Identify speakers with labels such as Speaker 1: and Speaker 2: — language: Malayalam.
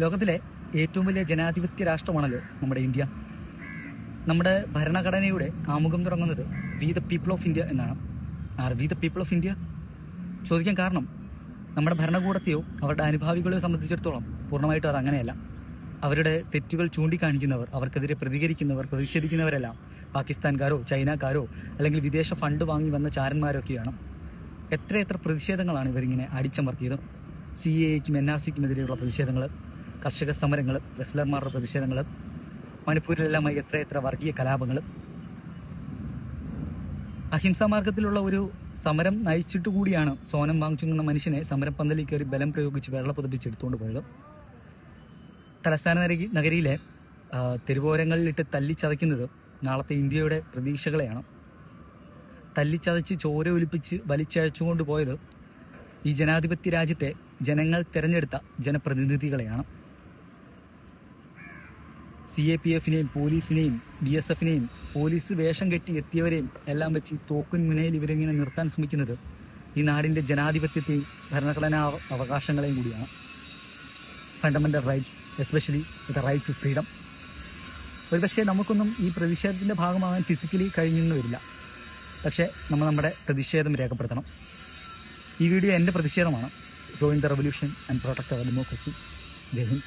Speaker 1: ലോകത്തിലെ ഏറ്റവും വലിയ ജനാധിപത്യ രാഷ്ട്രമാണല്ലോ നമ്മുടെ ഇന്ത്യ. നമ്മുടെ ഭരണഘടനയുടെ ആമുഖം തുടങ്ങുന്നത് we the people of India എന്നാണ്. Are we the people of India ചോദിക്കാൻ കാരണം, നമ്മുടെ ഭരണകൂടത്തെയോ അവരുടെ അനുഭാവികളെയോ സംബന്ധിച്ചിടത്തോളം പൂർണ്ണമായിട്ടും അത് അങ്ങനെയല്ല. അവരുടെ തെറ്റുകൾ ചൂണ്ടിക്കാണിക്കുന്നവർ, അവർക്കെതിരെ പ്രതികരിക്കുന്നവർ, പ്രതിഷേധിക്കുന്നവരെല്ലാം പാകിസ്ഥാൻകാരോ ചൈനക്കാരോ അല്ലെങ്കിൽ വിദേശ ഫണ്ട് വാങ്ങി വന്ന ചാരന്മാരൊക്കെയാണ്. എത്രയെത്ര പ്രതിഷേധങ്ങളാണ് ഇവരിങ്ങനെ അടിച്ചമർത്തിയത്. CAA-ക്കും NRC-ക്കും എതിരെയുള്ള പ്രതിഷേധങ്ങൾ, കർഷക സമരങ്ങൾ, റെസ്ലർമാരുടെ പ്രതിഷേധങ്ങൾ, മണിപ്പൂരിലെല്ലാമായി എത്രയെത്ര വർഗീയ കലാപങ്ങൾ. അഹിംസാ മാർഗത്തിലുള്ള ഒരു സമരം നയിച്ചിട്ട് കൂടിയാണ് സോനം വാങ്ചുങ് എന്ന മനുഷ്യനെ സമരപ്പന്തലിൽ കയറി ബലം പ്രയോഗിച്ച് വെള്ള പുതപ്പിച്ചെടുത്തുകൊണ്ട് പോയത്. തലസ്ഥാന നഗരിയിലെ തെരുവോരങ്ങളിലിട്ട് തല്ലിച്ചതയ്ക്കുന്നത് നാളത്തെ ഇന്ത്യയുടെ പ്രതീക്ഷകളെയാണ്. തല്ലിച്ചതച്ച് ചോര ഒലിപ്പിച്ച് വലിച്ചഴച്ചുകൊണ്ട് പോയത് ഈ ജനാധിപത്യ രാജ്യത്തെ ജനങ്ങൾ തിരഞ്ഞെടുത്ത ജനപ്രതിനിധികളെയാണ്. CAPF-നെയും പോലീസിനെയും BSF-നെയും പോലീസ് വേഷം കെട്ടി എത്തിയവരെയും എല്ലാം വെച്ച് ഈ തോക്കിൻ മുനയിൽ ഇവരിങ്ങനെ നിർത്താൻ ശ്രമിക്കുന്നത് ഈ നാടിൻ്റെ ജനാധിപത്യത്തെയും ഭരണഘടനാ അവകാശങ്ങളെയും കൂടിയാണ്. Fundamental right, especially the right to freedom. ഒരുപക്ഷെ നമുക്കൊന്നും ഈ പ്രതിഷേധത്തിൻ്റെ ഭാഗമാകാൻ ഫിസിക്കലി കഴിഞ്ഞെന്ന് വരില്ല. പക്ഷേ നമ്മൾ നമ്മുടെ പ്രതിഷേധം രേഖപ്പെടുത്തണം. ഈ വീഡിയോ എൻ്റെ പ്രതിഷേധമാണ്. Join the revolution and protect our democracy. ജയ് ഹിന്ദ്.